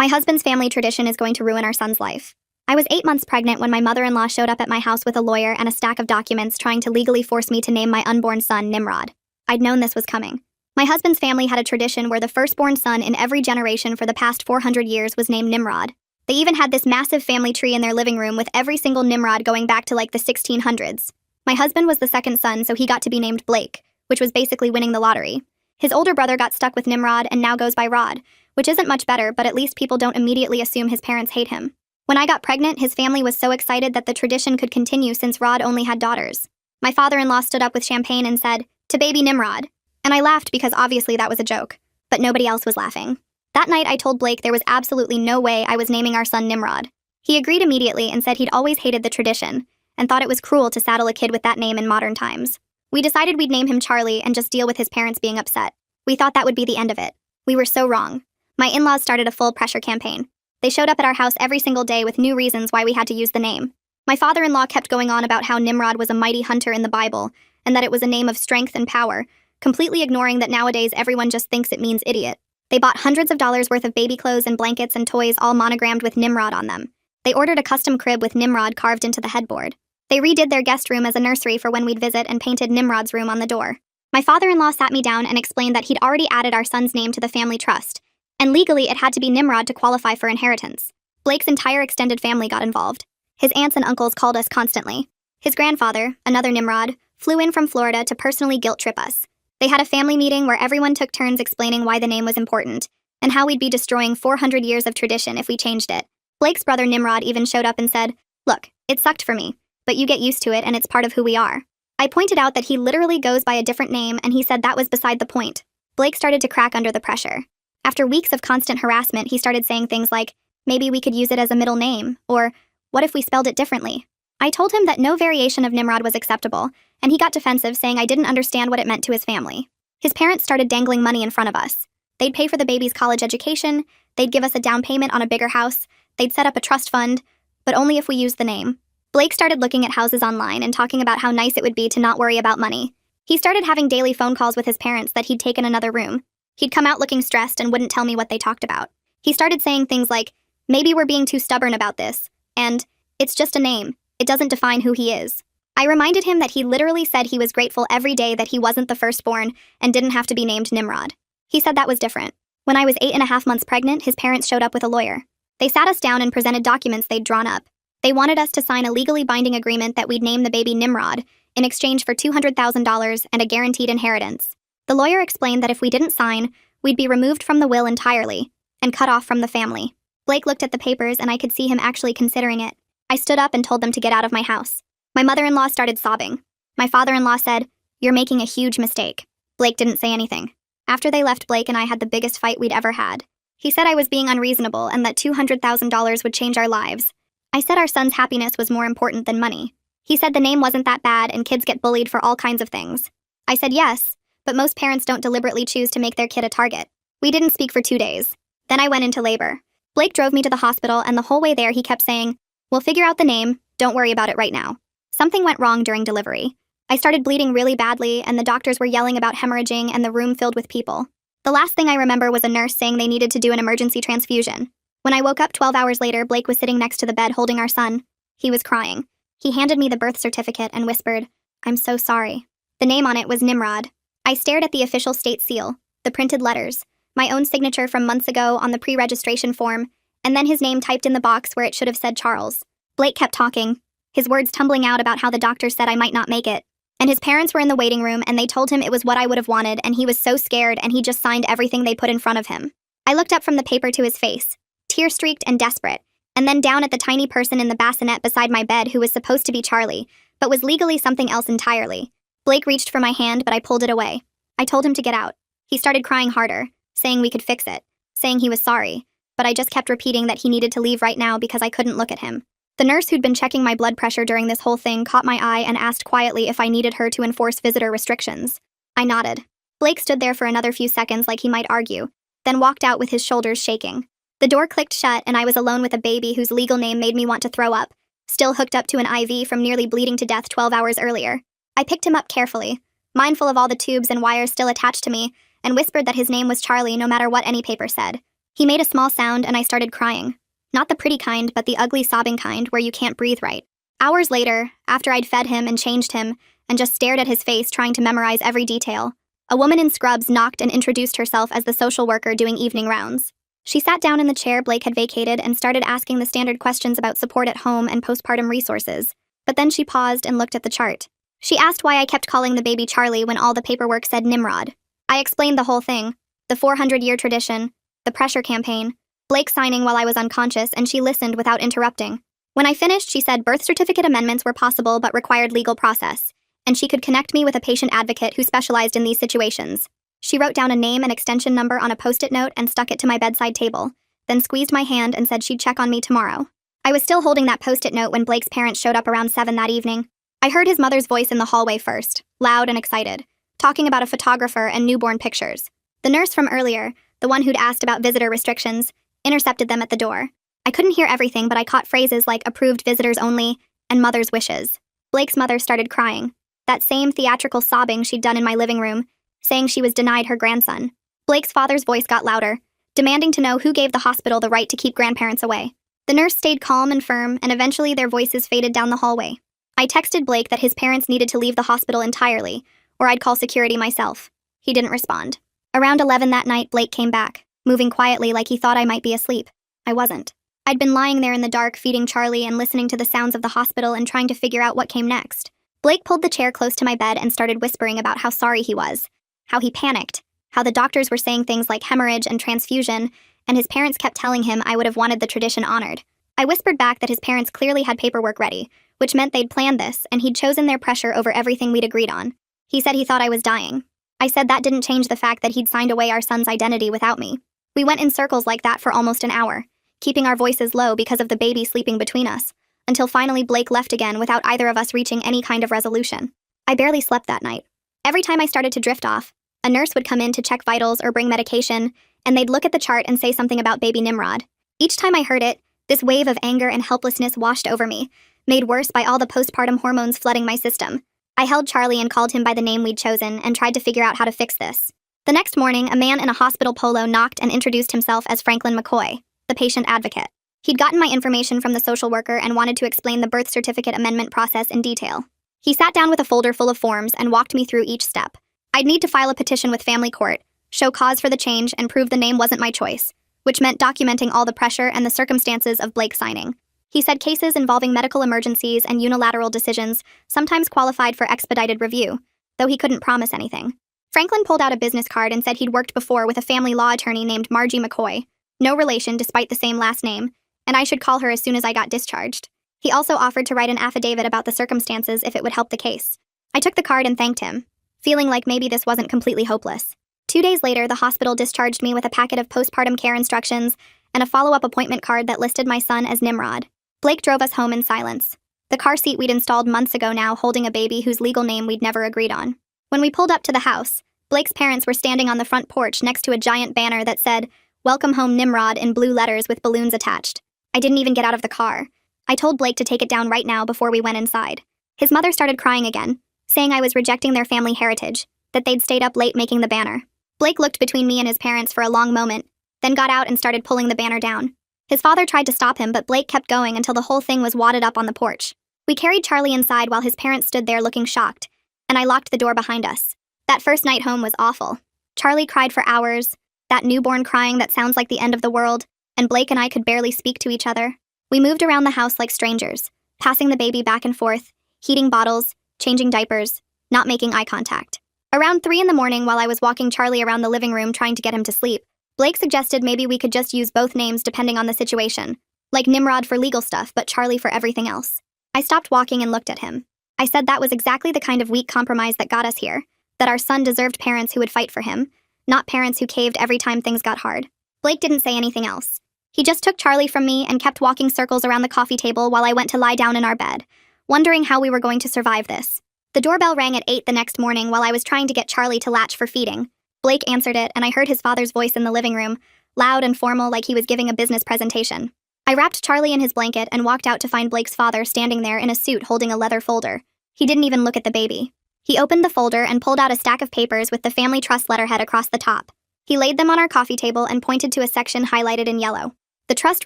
My husband's family tradition is going to ruin our son's life. I was 8 months pregnant when my mother-in-law showed up at my house with a lawyer and a stack of documents trying to legally force me to name my unborn son Nimrod. I'd known this was coming. My husband's family had a tradition where the firstborn son in every generation for the past 400 years was named Nimrod. They even had this massive family tree in their living room with every single Nimrod going back to like the 1600s. My husband was the second son, so he got to be named Blake, which was basically winning the lottery. His older brother got stuck with Nimrod and now goes by Rod, which isn't much better, but at least people don't immediately assume his parents hate him. When I got pregnant, his family was so excited that the tradition could continue since Rod only had daughters. My father-in-law stood up with champagne and said, "To baby Nimrod." And I laughed because obviously that was a joke, but nobody else was laughing. That night I told Blake there was absolutely no way I was naming our son Nimrod. He agreed immediately and said he'd always hated the tradition and thought it was cruel to saddle a kid with that name in modern times. We decided we'd name him Charlie and just deal with his parents being upset. We thought that would be the end of it. We were so wrong. My in-laws started a full pressure campaign. They showed up at our house every single day with new reasons why we had to use the name. My father-in-law kept going on about how Nimrod was a mighty hunter in the Bible and that it was a name of strength and power, completely ignoring that nowadays everyone just thinks it means idiot. They bought hundreds of dollars worth of baby clothes and blankets and toys all monogrammed with Nimrod on them. They ordered a custom crib with Nimrod carved into the headboard. They redid their guest room as a nursery for when we'd visit and painted Nimrod's room on the door. My father-in-law sat me down and explained that he'd already added our son's name to the family trust, and legally it had to be Nimrod to qualify for inheritance. Blake's entire extended family got involved. His aunts and uncles called us constantly. His grandfather, another Nimrod, flew in from Florida to personally guilt-trip us. They had a family meeting where everyone took turns explaining why the name was important, and how we'd be destroying 400 years of tradition if we changed it. Blake's brother Nimrod even showed up and said, "Look, it sucked for me, but you get used to it and it's part of who we are." I pointed out that he literally goes by a different name and he said that was beside the point. Blake started to crack under the pressure. After weeks of constant harassment, he started saying things like, "Maybe we could use it as a middle name," or "What if we spelled it differently?" I told him that no variation of Nimrod was acceptable, and he got defensive, saying I didn't understand what it meant to his family. His parents started dangling money in front of us. They'd pay for the baby's college education, they'd give us a down payment on a bigger house, they'd set up a trust fund, but only if we used the name. Blake started looking at houses online and talking about how nice it would be to not worry about money. He started having daily phone calls with his parents that he'd taken another room. He'd come out looking stressed and wouldn't tell me what they talked about. He started saying things like, "Maybe we're being too stubborn about this," and "It's just a name. It doesn't define who he is." I reminded him that he literally said he was grateful every day that he wasn't the firstborn and didn't have to be named Nimrod. He said that was different. When I was 8.5 months pregnant, his parents showed up with a lawyer. They sat us down and presented documents they'd drawn up. They wanted us to sign a legally binding agreement that we'd name the baby Nimrod in exchange for $200,000 and a guaranteed inheritance. The lawyer explained that if we didn't sign, we'd be removed from the will entirely and cut off from the family. Blake looked at the papers and I could see him actually considering it. I stood up and told them to get out of my house. My mother-in-law started sobbing. My father-in-law said, "You're making a huge mistake." Blake didn't say anything. After they left, Blake and I had the biggest fight we'd ever had. He said I was being unreasonable and that $200,000 would change our lives. I said our son's happiness was more important than money. He said the name wasn't that bad and kids get bullied for all kinds of things. I said yes, but most parents don't deliberately choose to make their kid a target. We didn't speak for 2 days. Then I went into labor. Blake drove me to the hospital and the whole way there he kept saying, "We'll figure out the name, don't worry about it right now." Something went wrong during delivery. I started bleeding really badly and the doctors were yelling about hemorrhaging and the room filled with people. The last thing I remember was a nurse saying they needed to do an emergency transfusion. When I woke up 12 hours later, Blake was sitting next to the bed holding our son. He was crying. He handed me the birth certificate and whispered, "I'm so sorry." The name on it was Nimrod. I stared at the official state seal, the printed letters, my own signature from months ago on the pre-registration form, and then his name typed in the box where it should have said Charles. Blake kept talking, his words tumbling out about how the doctor said I might not make it. And his parents were in the waiting room and they told him it was what I would have wanted and he was so scared and he just signed everything they put in front of him. I looked up from the paper to his face, tear-streaked and desperate, and then down at the tiny person in the bassinet beside my bed who was supposed to be Charlie, but was legally something else entirely. Blake reached for my hand, but I pulled it away. I told him to get out. He started crying harder, saying we could fix it, saying he was sorry, but I just kept repeating that he needed to leave right now because I couldn't look at him. The nurse who'd been checking my blood pressure during this whole thing caught my eye and asked quietly if I needed her to enforce visitor restrictions. I nodded. Blake stood there for another few seconds like he might argue, then walked out with his shoulders shaking. The door clicked shut and I was alone with a baby whose legal name made me want to throw up, still hooked up to an IV from nearly bleeding to death 12 hours earlier. I picked him up carefully, mindful of all the tubes and wires still attached to me, and whispered that his name was Charlie no matter what any paper said. He made a small sound and I started crying. Not the pretty kind, but the ugly sobbing kind where you can't breathe right. Hours later, after I'd fed him and changed him, and just stared at his face trying to memorize every detail, a woman in scrubs knocked and introduced herself as the social worker doing evening rounds. She sat down in the chair Blake had vacated and started asking the standard questions about support at home and postpartum resources. But then she paused and looked at the chart. She asked why I kept calling the baby Charlie when all the paperwork said Nimrod. I explained the whole thing. The 400-year tradition, the pressure campaign, Blake signing while I was unconscious, and she listened without interrupting. When I finished, she said birth certificate amendments were possible but required legal process, and she could connect me with a patient advocate who specialized in these situations. She wrote down a name and extension number on a post-it note and stuck it to my bedside table, then squeezed my hand and said she'd check on me tomorrow. I was still holding that post-it note when Blake's parents showed up around 7 that evening. I heard his mother's voice in the hallway first, loud and excited, talking about a photographer and newborn pictures. The nurse from earlier, the one who'd asked about visitor restrictions, intercepted them at the door. I couldn't hear everything, but I caught phrases like approved visitors only and mother's wishes. Blake's mother started crying. That same theatrical sobbing she'd done in my living room, saying she was denied her grandson. Blake's father's voice got louder, demanding to know who gave the hospital the right to keep grandparents away. The nurse stayed calm and firm, and eventually their voices faded down the hallway. I texted Blake that his parents needed to leave the hospital entirely, or I'd call security myself. He didn't respond. Around 11 that night, Blake came back, moving quietly like he thought I might be asleep. I wasn't. I'd been lying there in the dark feeding Charlie and listening to the sounds of the hospital and trying to figure out what came next. Blake pulled the chair close to my bed and started whispering about how sorry he was, how he panicked, how the doctors were saying things like hemorrhage and transfusion, and his parents kept telling him I would have wanted the tradition honored. I whispered back that his parents clearly had paperwork ready, which meant they'd planned this and he'd chosen their pressure over everything we'd agreed on. He said he thought I was dying. I said that didn't change the fact that he'd signed away our son's identity without me. We went in circles like that for almost an hour, keeping our voices low because of the baby sleeping between us, until finally Blake left again without either of us reaching any kind of resolution. I barely slept that night. Every time I started to drift off, a nurse would come in to check vitals or bring medication, and they'd look at the chart and say something about baby Nimrod. Each time I heard it, this wave of anger and helplessness washed over me, made worse by all the postpartum hormones flooding my system. I held Charlie and called him by the name we'd chosen and tried to figure out how to fix this. The next morning, a man in a hospital polo knocked and introduced himself as Franklin McCoy, the patient advocate. He'd gotten my information from the social worker and wanted to explain the birth certificate amendment process in detail. He sat down with a folder full of forms and walked me through each step. I'd need to file a petition with family court, show cause for the change, and prove the name wasn't my choice, which meant documenting all the pressure and the circumstances of Blake signing. He said cases involving medical emergencies and unilateral decisions sometimes qualified for expedited review, though he couldn't promise anything. Franklin pulled out a business card and said he'd worked before with a family law attorney named Margie McCoy, no relation despite the same last name, and I should call her as soon as I got discharged. He also offered to write an affidavit about the circumstances if it would help the case. I took the card and thanked him, feeling like maybe this wasn't completely hopeless. 2 days later, the hospital discharged me with a packet of postpartum care instructions and a follow-up appointment card that listed my son as Nimrod. Blake drove us home in silence, the car seat we'd installed months ago now holding a baby whose legal name we'd never agreed on. When we pulled up to the house, Blake's parents were standing on the front porch next to a giant banner that said, "Welcome home Nimrod" in blue letters with balloons attached. I didn't even get out of the car. I told Blake to take it down right now before we went inside. His mother started crying again, saying I was rejecting their family heritage, that they'd stayed up late making the banner. Blake looked between me and his parents for a long moment, then got out and started pulling the banner down. His father tried to stop him, but Blake kept going until the whole thing was wadded up on the porch. We carried Charlie inside while his parents stood there looking shocked, and I locked the door behind us. That first night home was awful. Charlie cried for hours, that newborn crying that sounds like the end of the world, and Blake and I could barely speak to each other. We moved around the house like strangers, passing the baby back and forth, heating bottles, changing diapers, not making eye contact. Around 3 in the morning, while I was walking Charlie around the living room trying to get him to sleep, Blake suggested maybe we could just use both names depending on the situation, like Nimrod for legal stuff but Charlie for everything else. I stopped walking and looked at him. I said that was exactly the kind of weak compromise that got us here, that our son deserved parents who would fight for him, not parents who caved every time things got hard. Blake didn't say anything else. He just took Charlie from me and kept walking circles around the coffee table while I went to lie down in our bed, wondering how we were going to survive this. The doorbell rang at 8 the next morning while I was trying to get Charlie to latch for feeding. Blake answered it, and I heard his father's voice in the living room, loud and formal like he was giving a business presentation. I wrapped Charlie in his blanket and walked out to find Blake's father standing there in a suit holding a leather folder. He didn't even look at the baby. He opened the folder and pulled out a stack of papers with the family trust letterhead across the top. He laid them on our coffee table and pointed to a section highlighted in yellow. The trust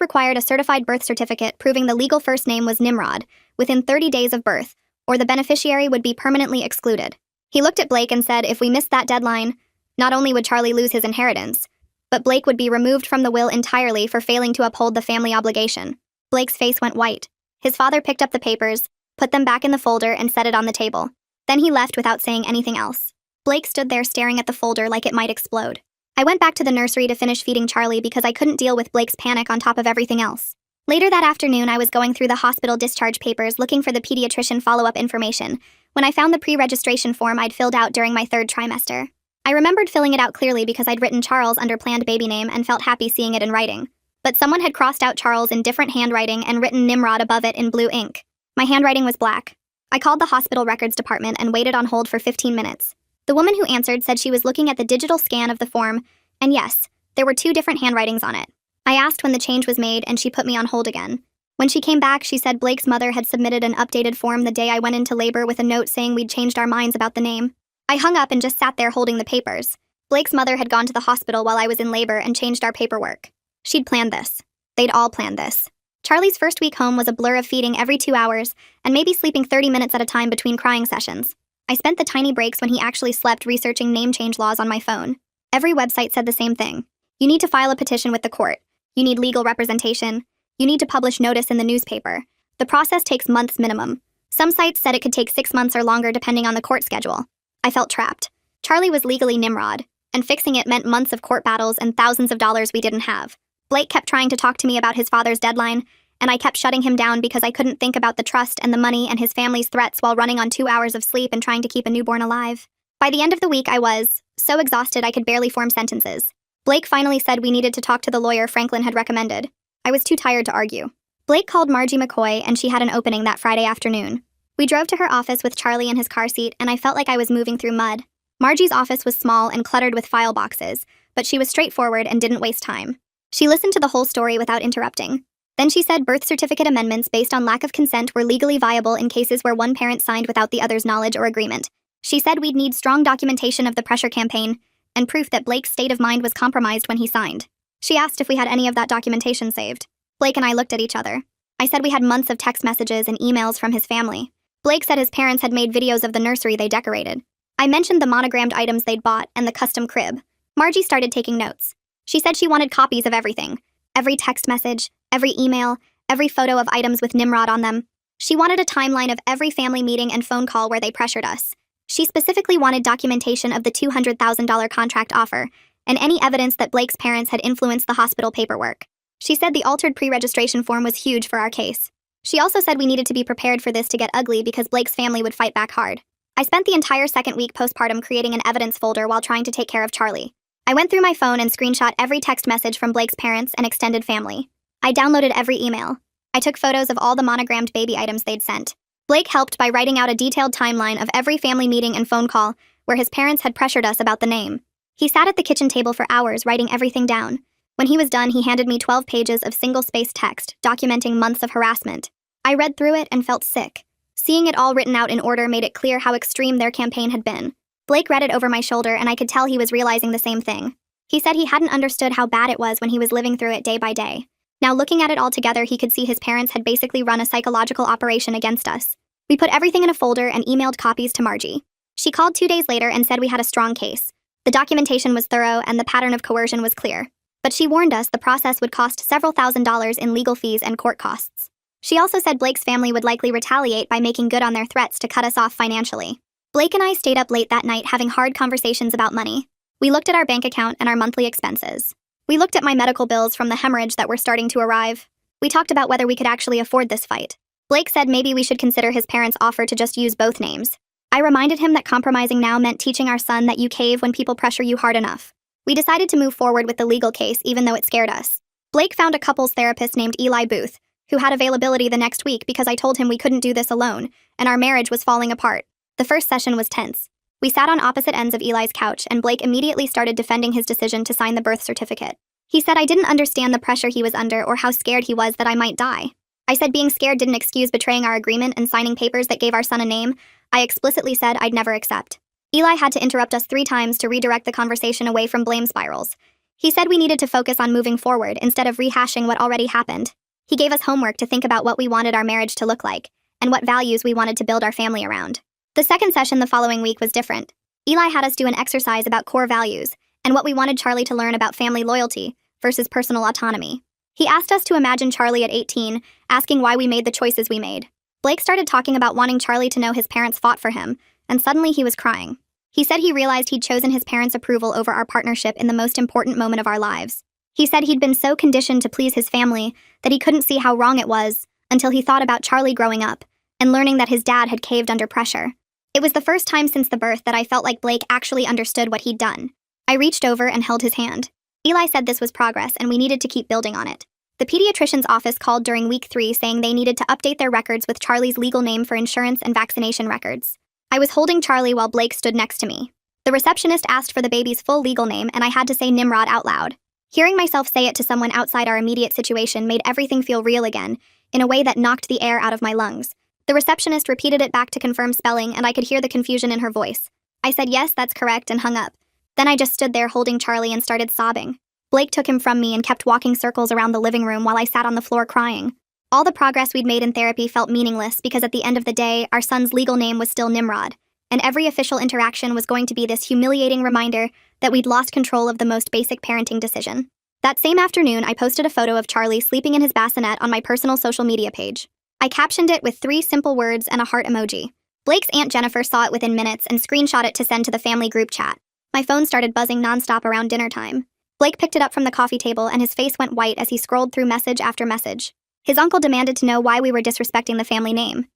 required a certified birth certificate proving the legal first name was Nimrod within 30 days of birth, or the beneficiary would be permanently excluded. He looked at Blake and said if we missed that deadline, not only would Charlie lose his inheritance, but Blake would be removed from the will entirely for failing to uphold the family obligation. Blake's face went white. His father picked up the papers, put them back in the folder, and set it on the table. Then he left without saying anything else. Blake stood there staring at the folder like it might explode. I went back to the nursery to finish feeding Charlie because I couldn't deal with Blake's panic on top of everything else. Later that afternoon, I was going through the hospital discharge papers looking for the pediatrician follow-up information when I found the pre-registration form I'd filled out during my 3rd trimester. I remembered filling it out clearly because I'd written Charles under planned baby name and felt happy seeing it in writing. But someone had crossed out Charles in different handwriting and written Nimrod above it in blue ink. My handwriting was black. I called the hospital records department and waited on hold for 15 minutes. The woman who answered said she was looking at the digital scan of the form, and yes, there were 2 different handwritings on it. I asked when the change was made and she put me on hold again. When she came back, she said Blake's mother had submitted an updated form the day I went into labor with a note saying we'd changed our minds about the name. I hung up and just sat there holding the papers. Blake's mother had gone to the hospital while I was in labor and changed our paperwork. She'd planned this. They'd all planned this. Charlie's first week home was a blur of feeding every 2 hours and maybe sleeping 30 minutes at a time between crying sessions. I spent the tiny breaks when he actually slept researching name change laws on my phone. Every website said the same thing. You need to file a petition with the court. You need legal representation. You need to publish notice in the newspaper. The process takes months minimum. Some sites said it could take 6 months or longer depending on the court schedule. I felt trapped. Charlie was legally Nimrod, and fixing it meant months of court battles and thousands of dollars we didn't have. Blake kept trying to talk to me about his father's deadline, and I kept shutting him down because I couldn't think about the trust and the money and his family's threats while running on 2 hours of sleep and trying to keep a newborn alive. By the end of the week, I was so exhausted I could barely form sentences. Blake finally said we needed to talk to the lawyer Franklin had recommended. I was too tired to argue. Blake called Margie McCoy, and she had an opening that Friday afternoon. We drove to her office with Charlie in his car seat, and I felt like I was moving through mud. Margie's office was small and cluttered with file boxes, but she was straightforward and didn't waste time. She listened to the whole story without interrupting. Then she said birth certificate amendments based on lack of consent were legally viable in cases where one parent signed without the other's knowledge or agreement. She said we'd need strong documentation of the pressure campaign and proof that Blake's state of mind was compromised when he signed. She asked if we had any of that documentation saved. Blake and I looked at each other. I said we had months of text messages and emails from his family. Blake said his parents had made videos of the nursery they decorated. I mentioned the monogrammed items they'd bought and the custom crib. Margie started taking notes. She said she wanted copies of everything. Every text message, every email, every photo of items with Nimrod on them. She wanted a timeline of every family meeting and phone call where they pressured us. She specifically wanted documentation of the $200,000 contract offer and any evidence that Blake's parents had influenced the hospital paperwork. She said the altered pre-registration form was huge for our case. She also said we needed to be prepared for this to get ugly because Blake's family would fight back hard. I spent the entire 2nd week postpartum creating an evidence folder while trying to take care of Charlie. I went through my phone and screenshot every text message from Blake's parents and extended family. I downloaded every email. I took photos of all the monogrammed baby items they'd sent. Blake helped by writing out a detailed timeline of every family meeting and phone call where his parents had pressured us about the name. He sat at the kitchen table for hours writing everything down. When he was done, he handed me 12 pages of single-spaced text documenting months of harassment. I read through it and felt sick. Seeing it all written out in order made it clear how extreme their campaign had been. Blake read it over my shoulder, and I could tell he was realizing the same thing. He said he hadn't understood how bad it was when he was living through it day by day. Now looking at it all together, he could see his parents had basically run a psychological operation against us. We put everything in a folder and emailed copies to Margie. She called 2 days later and said we had a strong case. The documentation was thorough and the pattern of coercion was clear. But she warned us the process would cost several $1,000s in legal fees and court costs. She also said Blake's family would likely retaliate by making good on their threats to cut us off financially. Blake and I stayed up late that night having hard conversations about money. We looked at our bank account and our monthly expenses. We looked at my medical bills from the hemorrhage that were starting to arrive. We talked about whether we could actually afford this fight. Blake said maybe we should consider his parents' offer to just use both names. I reminded him that compromising now meant teaching our son that you cave when people pressure you hard enough. We decided to move forward with the legal case even though it scared us. Blake found a couples therapist named Eli Booth, who had availability the next week because I told him we couldn't do this alone, and our marriage was falling apart. The first session was tense. We sat on opposite ends of Eli's couch, and Blake immediately started defending his decision to sign the birth certificate. He said I didn't understand the pressure he was under or how scared he was that I might die. I said being scared didn't excuse betraying our agreement and signing papers that gave our son a name I explicitly said I'd never accept. Eli had to interrupt us 3 times to redirect the conversation away from blame spirals. He said we needed to focus on moving forward instead of rehashing what already happened. He gave us homework to think about what we wanted our marriage to look like, and what values we wanted to build our family around. The second session the following week was different. Eli had us do an exercise about core values, and what we wanted Charlie to learn about family loyalty versus personal autonomy. He asked us to imagine Charlie at 18, asking why we made the choices we made. Blake started talking about wanting Charlie to know his parents fought for him, and suddenly he was crying. He said he realized he'd chosen his parents' approval over our partnership in the most important moment of our lives. He said he'd been so conditioned to please his family that he couldn't see how wrong it was until he thought about Charlie growing up and learning that his dad had caved under pressure. It was the first time since the birth that I felt like Blake actually understood what he'd done. I reached over and held his hand. Eli said this was progress and we needed to keep building on it. The pediatrician's office called during week 3 saying they needed to update their records with Charlie's legal name for insurance and vaccination records. I was holding Charlie while Blake stood next to me. The receptionist asked for the baby's full legal name and I had to say Nimrod out loud. Hearing myself say it to someone outside our immediate situation made everything feel real again, in a way that knocked the air out of my lungs. The receptionist repeated it back to confirm spelling and I could hear the confusion in her voice. I said yes, that's correct, and hung up. Then I just stood there holding Charlie and started sobbing. Blake took him from me and kept walking circles around the living room while I sat on the floor crying. All the progress we'd made in therapy felt meaningless because at the end of the day, our son's legal name was still Nimrod, and every official interaction was going to be this humiliating reminder that we'd lost control of the most basic parenting decision. That same afternoon, I posted a photo of Charlie sleeping in his bassinet on my personal social media page. I captioned it with 3 simple words and a heart emoji. Blake's Aunt Jennifer saw it within minutes and screenshot it to send to the family group chat. My phone started buzzing nonstop around dinner time. Blake picked it up from the coffee table and his face went white as he scrolled through message after message. His uncle demanded to know why we were disrespecting the family name.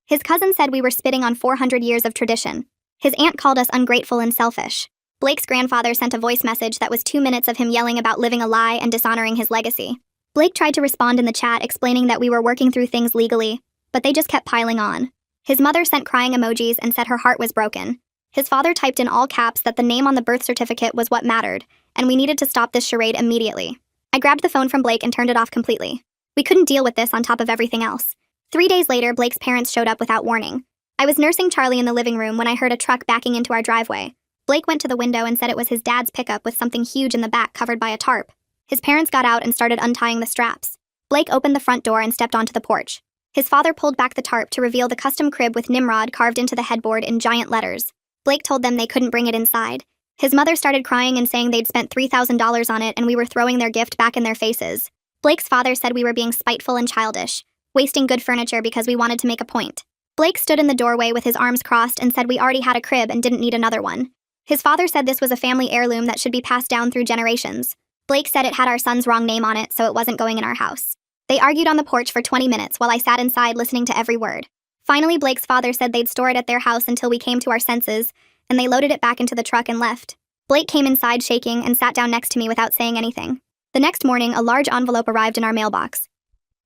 His cousin said we were spitting on 400 years of tradition. His aunt called us ungrateful and selfish. Blake's grandfather sent a voice message that was 2 minutes of him yelling about living a lie and dishonoring his legacy. Blake tried to respond in the chat explaining that we were working through things legally, but they just kept piling on. His mother sent crying emojis and said her heart was broken. His father typed in all caps that the name on the birth certificate was what mattered, and we needed to stop this charade immediately. I grabbed the phone from Blake and turned it off completely. We couldn't deal with this on top of everything else. 3 days later, Blake's parents showed up without warning. I was nursing Charlie in the living room when I heard a truck backing into our driveway. Blake went to the window and said it was his dad's pickup with something huge in the back covered by a tarp. His parents got out and started untying the straps. Blake opened the front door and stepped onto the porch. His father pulled back the tarp to reveal the custom crib with Nimrod carved into the headboard in giant letters. Blake told them they couldn't bring it inside. His mother started crying and saying they'd spent $3,000 on it and we were throwing their gift back in their faces. Blake's father said we were being spiteful and childish, wasting good furniture because we wanted to make a point. Blake stood in the doorway with his arms crossed and said we already had a crib and didn't need another one. His father said this was a family heirloom that should be passed down through generations. Blake said it had our son's wrong name on it, so it wasn't going in our house. They argued on the porch for 20 minutes while I sat inside listening to every word. Finally, Blake's father said they'd store it at their house until we came to our senses, and they loaded it back into the truck and left. Blake came inside shaking and sat down next to me without saying anything. The next morning, a large envelope arrived in our mailbox.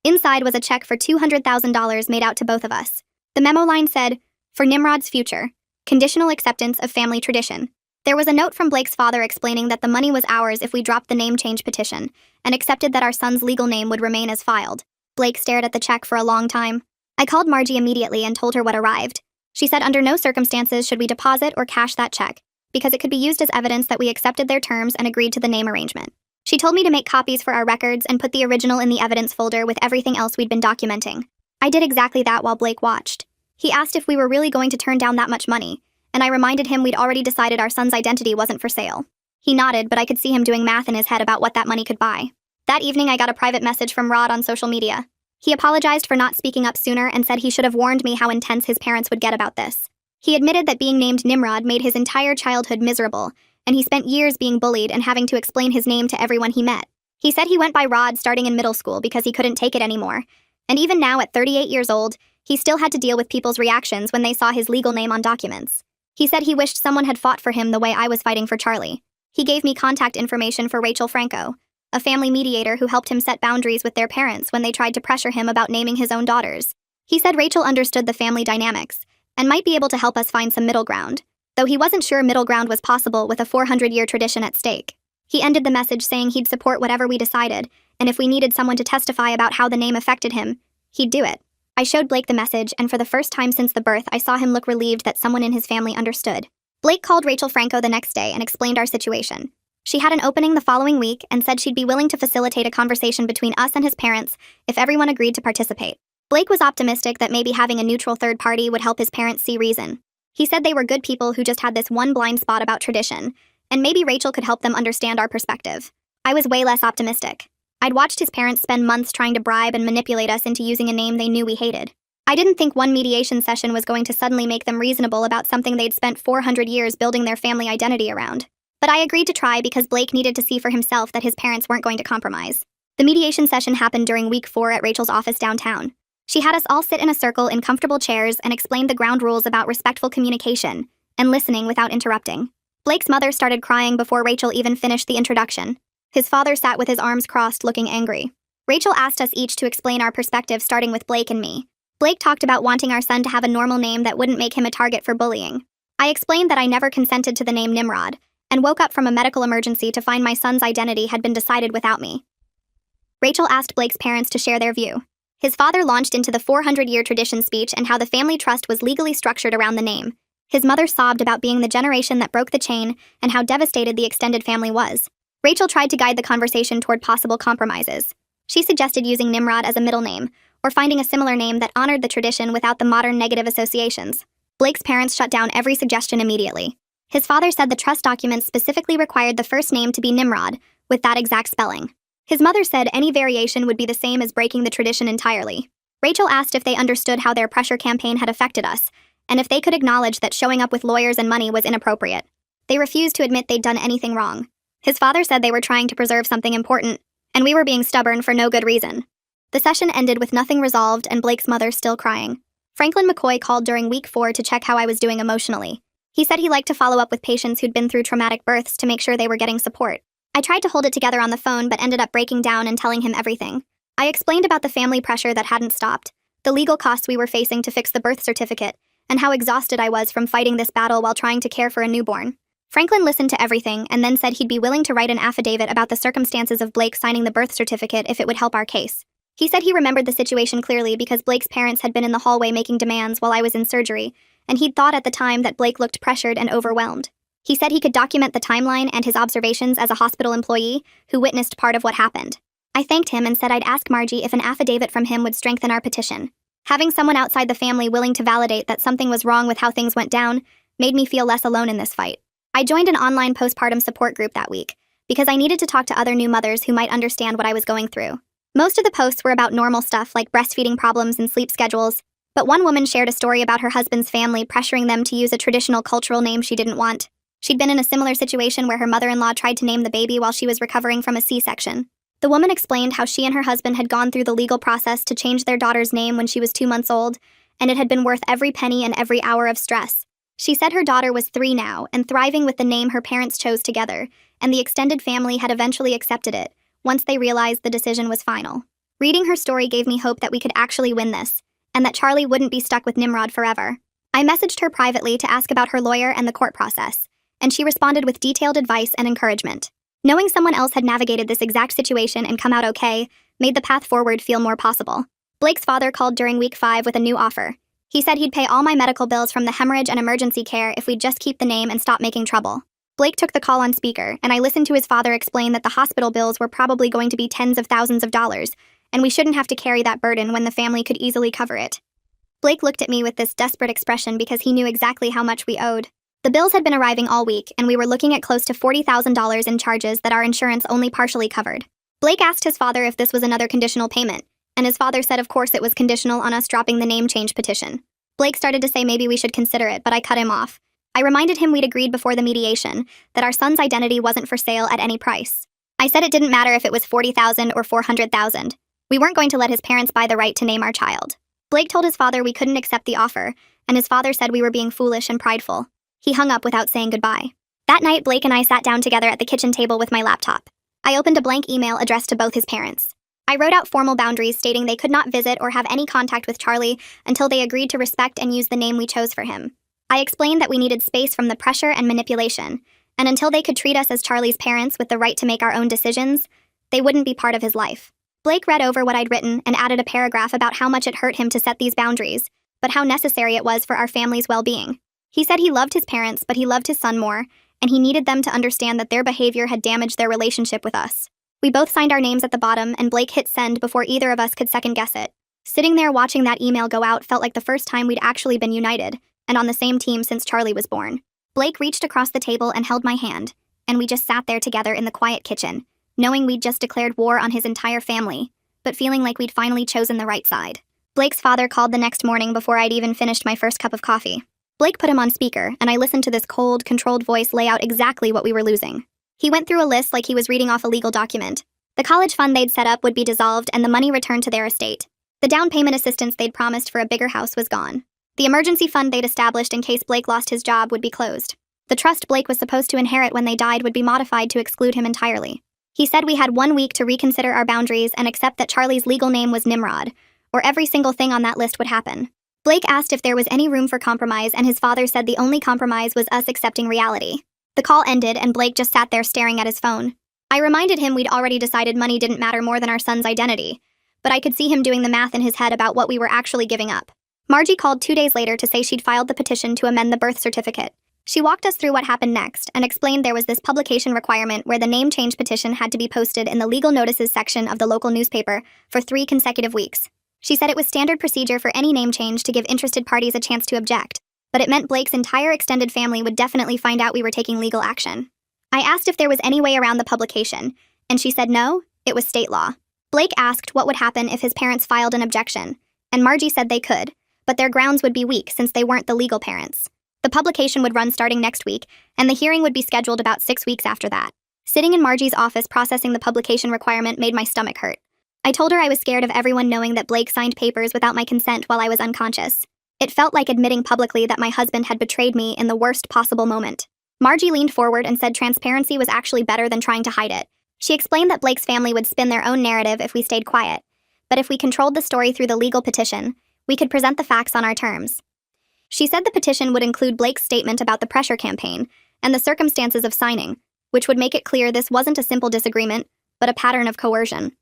Inside was a check for $200,000 made out to both of us. The memo line said, "For Nimrod's future, conditional acceptance of family tradition." There was a note from Blake's father explaining that the money was ours if we dropped the name change petition, and accepted that our son's legal name would remain as filed. Blake stared at the check for a long time. I called Margie immediately and told her what arrived. She said under no circumstances should we deposit or cash that check, because it could be used as evidence that we accepted their terms and agreed to the name arrangement. She told me to make copies for our records and put the original in the evidence folder with everything else we'd been documenting. I did exactly that while Blake watched. He asked if we were really going to turn down that much money, and I reminded him we'd already decided our son's identity wasn't for sale. He nodded, but I could see him doing math in his head about what that money could buy. That evening, I got a private message from Rod on social media. He apologized for not speaking up sooner and said he should have warned me how intense his parents would get about this. He admitted that being named Nimrod made his entire childhood miserable, and he spent years being bullied and having to explain his name to everyone he met. He said he went by Rod starting in middle school because he couldn't take it anymore, and even now at 38 years old, he still had to deal with people's reactions when they saw his legal name on documents. He said he wished someone had fought for him the way I was fighting for Charlie. He gave me contact information for Rachel Franco, a family mediator who helped him set boundaries with their parents when they tried to pressure him about naming his own daughters. He said Rachel understood the family dynamics and might be able to help us find some middle ground, though he wasn't sure middle ground was possible with a 400-year tradition at stake. He ended the message saying he'd support whatever we decided, and if we needed someone to testify about how the name affected him, he'd do it. I showed Blake the message, and for the first time since the birth, I saw him look relieved that someone in his family understood. Blake called Rachel Franco the next day and explained our situation. She had an opening the following week and said she'd be willing to facilitate a conversation between us and his parents if everyone agreed to participate. Blake was optimistic that maybe having a neutral third party would help his parents see reason. He said they were good people who just had this one blind spot about tradition, and maybe Rachel could help them understand our perspective. I was way less optimistic. I'd watched his parents spend months trying to bribe and manipulate us into using a name they knew we hated. I didn't think one mediation session was going to suddenly make them reasonable about something they'd spent 400 years building their family identity around. But I agreed to try because Blake needed to see for himself that his parents weren't going to compromise. The mediation session happened during week 4 at Rachel's office downtown. She had us all sit in a circle in comfortable chairs and explained the ground rules about respectful communication and listening without interrupting. Blake's mother started crying before Rachel even finished the introduction. His father sat with his arms crossed, looking angry. Rachel asked us each to explain our perspective, starting with Blake and me. Blake talked about wanting our son to have a normal name that wouldn't make him a target for bullying. I explained that I never consented to the name Nimrod, and woke up from a medical emergency to find my son's identity had been decided without me. Rachel asked Blake's parents to share their view. His father launched into the 400-year tradition speech and how the family trust was legally structured around the name. His mother sobbed about being the generation that broke the chain and how devastated the extended family was. Rachel tried to guide the conversation toward possible compromises. She suggested using Nimrod as a middle name, or finding a similar name that honored the tradition without the modern negative associations. Blake's parents shut down every suggestion immediately. His father said the trust documents specifically required the first name to be Nimrod, with that exact spelling. His mother said any variation would be the same as breaking the tradition entirely. Rachel asked if they understood how their pressure campaign had affected us, and if they could acknowledge that showing up with lawyers and money was inappropriate. They refused to admit they'd done anything wrong. His father said they were trying to preserve something important, and we were being stubborn for no good reason. The session ended with nothing resolved and Blake's mother still crying. Franklin McCoy called during week 4 to check how I was doing emotionally. He said he liked to follow up with patients who'd been through traumatic births to make sure they were getting support. I tried to hold it together on the phone but ended up breaking down and telling him everything. I explained about the family pressure that hadn't stopped, the legal costs we were facing to fix the birth certificate, and how exhausted I was from fighting this battle while trying to care for a newborn. Franklin listened to everything and then said he'd be willing to write an affidavit about the circumstances of Blake signing the birth certificate if it would help our case. He said he remembered the situation clearly because Blake's parents had been in the hallway making demands while I was in surgery, and he'd thought at the time that Blake looked pressured and overwhelmed. He said he could document the timeline and his observations as a hospital employee who witnessed part of what happened. I thanked him and said I'd ask Margie if an affidavit from him would strengthen our petition. Having someone outside the family willing to validate that something was wrong with how things went down made me feel less alone in this fight. I joined an online postpartum support group that week because I needed to talk to other new mothers who might understand what I was going through. Most of the posts were about normal stuff like breastfeeding problems and sleep schedules, but one woman shared a story about her husband's family pressuring them to use a traditional cultural name she didn't want. She'd been in a similar situation where her mother-in-law tried to name the baby while she was recovering from a C-section. The woman explained how she and her husband had gone through the legal process to change their daughter's name when she was 2 months old, and it had been worth every penny and every hour of stress. She said her daughter was 3 now and thriving with the name her parents chose together, and the extended family had eventually accepted it, once they realized the decision was final. Reading her story gave me hope that we could actually win this, and that Charlie wouldn't be stuck with Nimrod forever. I messaged her privately to ask about her lawyer and the court process, and she responded with detailed advice and encouragement. Knowing someone else had navigated this exact situation and come out okay made the path forward feel more possible. Blake's father called during week 5 with a new offer. He said he'd pay all my medical bills from the hemorrhage and emergency care if we'd just keep the name and stop making trouble. Blake took the call on speaker, and I listened to his father explain that the hospital bills were probably going to be tens of thousands of dollars, and we shouldn't have to carry that burden when the family could easily cover it. Blake looked at me with this desperate expression because he knew exactly how much we owed. The bills had been arriving all week, and we were looking at close to $40,000 in charges that our insurance only partially covered. Blake asked his father if this was another conditional payment, and his father said of course it was conditional on us dropping the name change petition. Blake started to say maybe we should consider it, but I cut him off. I reminded him we'd agreed before the mediation that our son's identity wasn't for sale at any price. I said it didn't matter if it was $40,000 or $400,000. We weren't going to let his parents buy the right to name our child. Blake told his father we couldn't accept the offer, and his father said we were being foolish and prideful. He hung up without saying goodbye. That night, Blake and I sat down together at the kitchen table with my laptop. I opened a blank email addressed to both his parents. I wrote out formal boundaries stating they could not visit or have any contact with Charlie until they agreed to respect and use the name we chose for him. I explained that we needed space from the pressure and manipulation, and until they could treat us as Charlie's parents with the right to make our own decisions, they wouldn't be part of his life. Blake read over what I'd written and added a paragraph about how much it hurt him to set these boundaries, but how necessary it was for our family's well-being. He said he loved his parents, but he loved his son more, and he needed them to understand that their behavior had damaged their relationship with us. We both signed our names at the bottom, and Blake hit send before either of us could second-guess it. Sitting there watching that email go out felt like the first time we'd actually been united, and on the same team since Charlie was born. Blake reached across the table and held my hand, and we just sat there together in the quiet kitchen, knowing we'd just declared war on his entire family, but feeling like we'd finally chosen the right side. Blake's father called the next morning before I'd even finished my first cup of coffee. Blake put him on speaker, and I listened to this cold, controlled voice lay out exactly what we were losing. He went through a list like he was reading off a legal document. The college fund they'd set up would be dissolved and the money returned to their estate. The down payment assistance they'd promised for a bigger house was gone. The emergency fund they'd established in case Blake lost his job would be closed. The trust Blake was supposed to inherit when they died would be modified to exclude him entirely. He said we had 1 week to reconsider our boundaries and accept that Charlie's legal name was Nimrod, or every single thing on that list would happen. Blake asked if there was any room for compromise, and his father said the only compromise was us accepting reality. The call ended, and Blake just sat there staring at his phone. I reminded him we'd already decided money didn't matter more than our son's identity, but I could see him doing the math in his head about what we were actually giving up. Margie called 2 days later to say she'd filed the petition to amend the birth certificate. She walked us through what happened next and explained there was this publication requirement where the name change petition had to be posted in the legal notices section of the local newspaper for 3 consecutive weeks. She said it was standard procedure for any name change to give interested parties a chance to object, but it meant Blake's entire extended family would definitely find out we were taking legal action. I asked if there was any way around the publication, and she said no, it was state law. Blake asked what would happen if his parents filed an objection, and Margie said they could, but their grounds would be weak since they weren't the legal parents. The publication would run starting next week, and the hearing would be scheduled about 6 weeks after that. Sitting in Margie's office processing the publication requirement made my stomach hurt. I told her I was scared of everyone knowing that Blake signed papers without my consent while I was unconscious. It felt like admitting publicly that my husband had betrayed me in the worst possible moment. Margie leaned forward and said transparency was actually better than trying to hide it. She explained that Blake's family would spin their own narrative if we stayed quiet, but if we controlled the story through the legal petition, we could present the facts on our terms. She said the petition would include Blake's statement about the pressure campaign and the circumstances of signing, which would make it clear this wasn't a simple disagreement, but a pattern of coercion.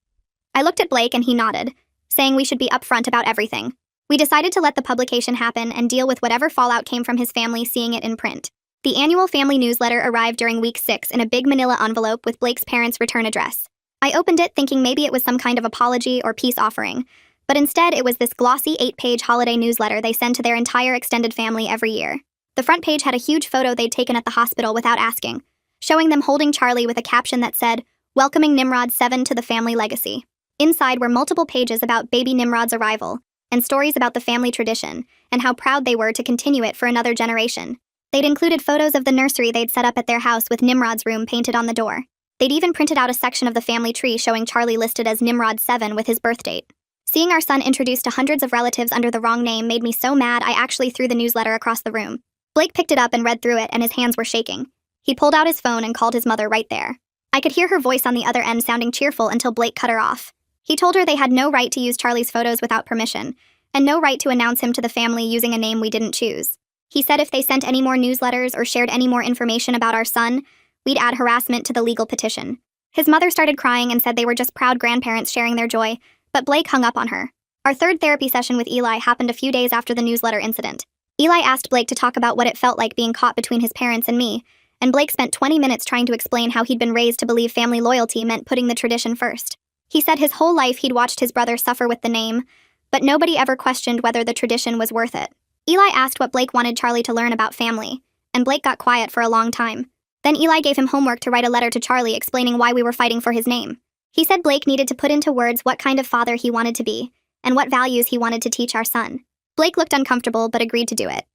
I looked at Blake and he nodded, saying we should be upfront about everything. We decided to let the publication happen and deal with whatever fallout came from his family seeing it in print. The annual family newsletter arrived during week 6 in a big manila envelope with Blake's parents' return address. I opened it thinking maybe it was some kind of apology or peace offering, but instead it was this glossy 8-page holiday newsletter they send to their entire extended family every year. The front page had a huge photo they'd taken at the hospital without asking, showing them holding Charlie with a caption that said, "Welcoming Nimrod 7 to the family legacy." Inside were multiple pages about baby Nimrod's arrival, and stories about the family tradition, and how proud they were to continue it for another generation. They'd included photos of the nursery they'd set up at their house with Nimrod's room painted on the door. They'd even printed out a section of the family tree showing Charlie listed as Nimrod 7 with his birth date. Seeing our son introduced to hundreds of relatives under the wrong name made me so mad I actually threw the newsletter across the room. Blake picked it up and read through it, and his hands were shaking. He pulled out his phone and called his mother right there. I could hear her voice on the other end sounding cheerful until Blake cut her off. He told her they had no right to use Charlie's photos without permission, and no right to announce him to the family using a name we didn't choose. He said if they sent any more newsletters or shared any more information about our son, we'd add harassment to the legal petition. His mother started crying and said they were just proud grandparents sharing their joy, but Blake hung up on her. Our third therapy session with Eli happened a few days after the newsletter incident. Eli asked Blake to talk about what it felt like being caught between his parents and me, and Blake spent 20 minutes trying to explain how he'd been raised to believe family loyalty meant putting the tradition first. He said his whole life he'd watched his brother suffer with the name, but nobody ever questioned whether the tradition was worth it. Eli asked what Blake wanted Charlie to learn about family, and Blake got quiet for a long time. Then Eli gave him homework to write a letter to Charlie explaining why we were fighting for his name. He said Blake needed to put into words what kind of father he wanted to be, and what values he wanted to teach our son. Blake looked uncomfortable but agreed to do it.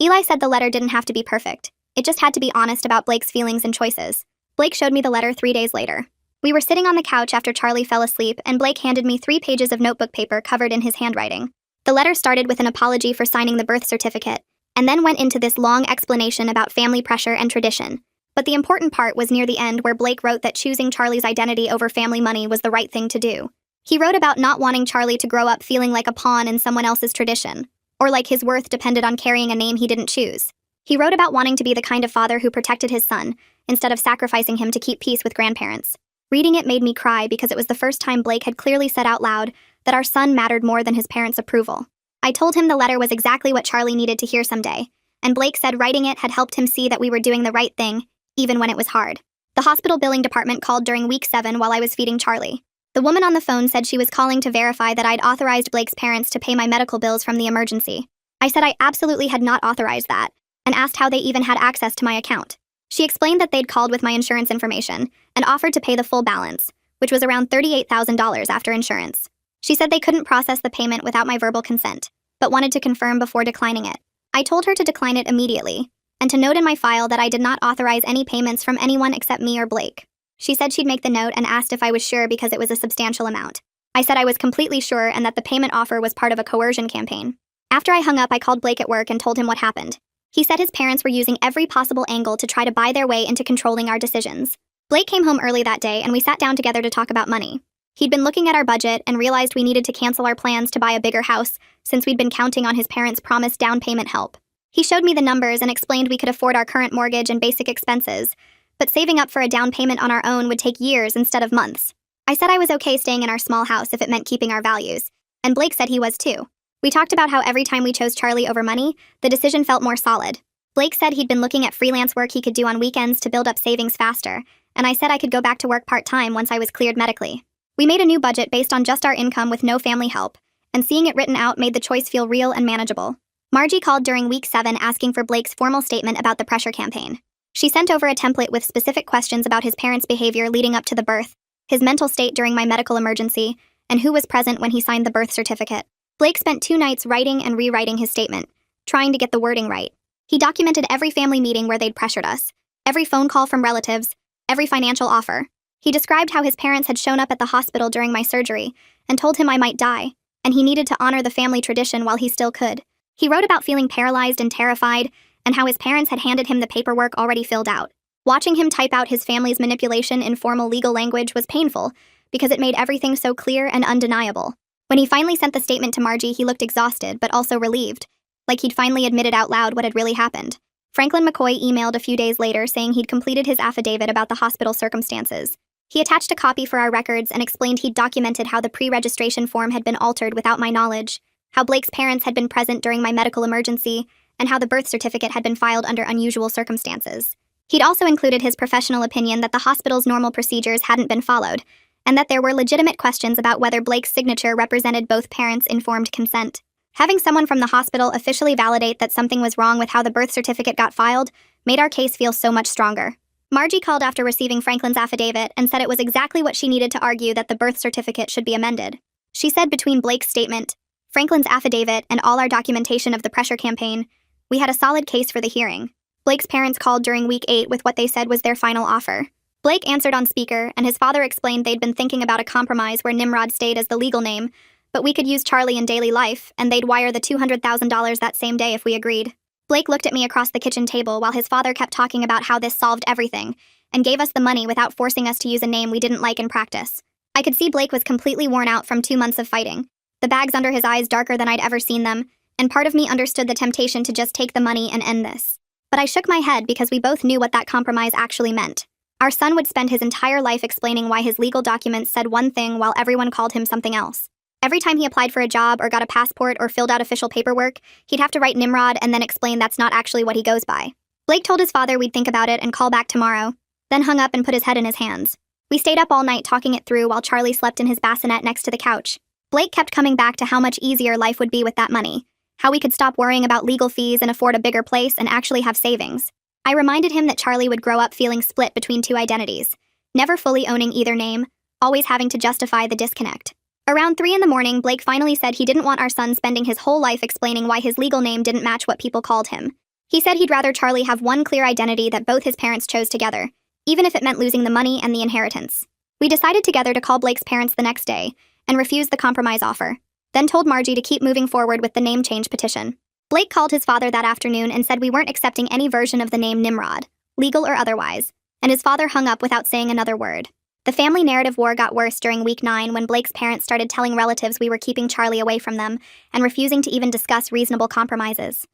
Eli said the letter didn't have to be perfect. It just had to be honest about Blake's feelings and choices. Blake showed me the letter 3 days later. We were sitting on the couch after Charlie fell asleep, and Blake handed me 3 pages of notebook paper covered in his handwriting. The letter started with an apology for signing the birth certificate, and then went into this long explanation about family pressure and tradition. But the important part was near the end where Blake wrote that choosing Charlie's identity over family money was the right thing to do. He wrote about not wanting Charlie to grow up feeling like a pawn in someone else's tradition, or like his worth depended on carrying a name he didn't choose. He wrote about wanting to be the kind of father who protected his son, instead of sacrificing him to keep peace with grandparents. Reading it made me cry because it was the first time Blake had clearly said out loud that our son mattered more than his parents' approval. I told him the letter was exactly what Charlie needed to hear someday, and Blake said writing it had helped him see that we were doing the right thing, even when it was hard. The hospital billing department called during week 7 while I was feeding Charlie. The woman on the phone said she was calling to verify that I'd authorized Blake's parents to pay my medical bills from the emergency. I said I absolutely had not authorized that, and asked how they even had access to my account. She explained that they'd called with my insurance information and offered to pay the full balance, which was around $38,000 after insurance. She said they couldn't process the payment without my verbal consent, but wanted to confirm before declining it. I told her to decline it immediately, and to note in my file that I did not authorize any payments from anyone except me or Blake. She said she'd make the note and asked if I was sure because it was a substantial amount. I said I was completely sure and that the payment offer was part of a coercion campaign. After I hung up, I called Blake at work and told him what happened. He said his parents were using every possible angle to try to buy their way into controlling our decisions. Blake came home early that day and we sat down together to talk about money. He'd been looking at our budget and realized we needed to cancel our plans to buy a bigger house since we'd been counting on his parents' promised down payment help. He showed me the numbers and explained we could afford our current mortgage and basic expenses, but saving up for a down payment on our own would take years instead of months. I said I was okay staying in our small house if it meant keeping our values, and Blake said he was too. We talked about how every time we chose Charlie over money, the decision felt more solid. Blake said he'd been looking at freelance work he could do on weekends to build up savings faster, and I said I could go back to work part-time once I was cleared medically. We made a new budget based on just our income with no family help, and seeing it written out made the choice feel real and manageable. Margie called during week 7 asking for Blake's formal statement about the pressure campaign. She sent over a template with specific questions about his parents' behavior leading up to the birth, his mental state during my medical emergency, and who was present when he signed the birth certificate. Blake spent 2 nights writing and rewriting his statement, trying to get the wording right. He documented every family meeting where they'd pressured us, every phone call from relatives, every financial offer. He described how his parents had shown up at the hospital during my surgery and told him I might die, and he needed to honor the family tradition while he still could. He wrote about feeling paralyzed and terrified, and how his parents had handed him the paperwork already filled out. Watching him type out his family's manipulation in formal legal language was painful, because it made everything so clear and undeniable. When he finally sent the statement to Margie, he looked exhausted, but also relieved, like he'd finally admitted out loud what had really happened. Franklin McCoy emailed a few days later saying he'd completed his affidavit about the hospital circumstances. He attached a copy for our records and explained he'd documented how the pre-registration form had been altered without my knowledge, how Blake's parents had been present during my medical emergency, and how the birth certificate had been filed under unusual circumstances. He'd also included his professional opinion that the hospital's normal procedures hadn't been followed, and that there were legitimate questions about whether Blake's signature represented both parents' informed consent. Having someone from the hospital officially validate that something was wrong with how the birth certificate got filed made our case feel so much stronger. Margie called after receiving Franklin's affidavit and said it was exactly what she needed to argue that the birth certificate should be amended. She said between Blake's statement, Franklin's affidavit, and all our documentation of the pressure campaign, we had a solid case for the hearing. Blake's parents called during week 8 with what they said was their final offer. Blake answered on speaker, and his father explained they'd been thinking about a compromise where Nimrod stayed as the legal name, but we could use Charlie in daily life, and they'd wire the $200,000 that same day if we agreed. Blake looked at me across the kitchen table while his father kept talking about how this solved everything, and gave us the money without forcing us to use a name we didn't like in practice. I could see Blake was completely worn out from 2 months of fighting, the bags under his eyes darker than I'd ever seen them, and part of me understood the temptation to just take the money and end this. But I shook my head because we both knew what that compromise actually meant. Our son would spend his entire life explaining why his legal documents said one thing while everyone called him something else. Every time he applied for a job or got a passport or filled out official paperwork, he'd have to write Nimrod and then explain that's not actually what he goes by. Blake told his father we'd think about it and call back tomorrow, then hung up and put his head in his hands. We stayed up all night talking it through while Charlie slept in his bassinet next to the couch. Blake kept coming back to how much easier life would be with that money, how we could stop worrying about legal fees and afford a bigger place and actually have savings. I reminded him that Charlie would grow up feeling split between 2 identities, never fully owning either name, always having to justify the disconnect. Around 3 in the morning, Blake finally said he didn't want our son spending his whole life explaining why his legal name didn't match what people called him. He said he'd rather Charlie have one clear identity that both his parents chose together, even if it meant losing the money and the inheritance. We decided together to call Blake's parents the next day and refuse the compromise offer, then told Margie to keep moving forward with the name change petition. Blake called his father that afternoon and said we weren't accepting any version of the name Nimrod, legal or otherwise, and his father hung up without saying another word. The family narrative war got worse during week 9 when Blake's parents started telling relatives we were keeping Charlie away from them and refusing to even discuss reasonable compromises.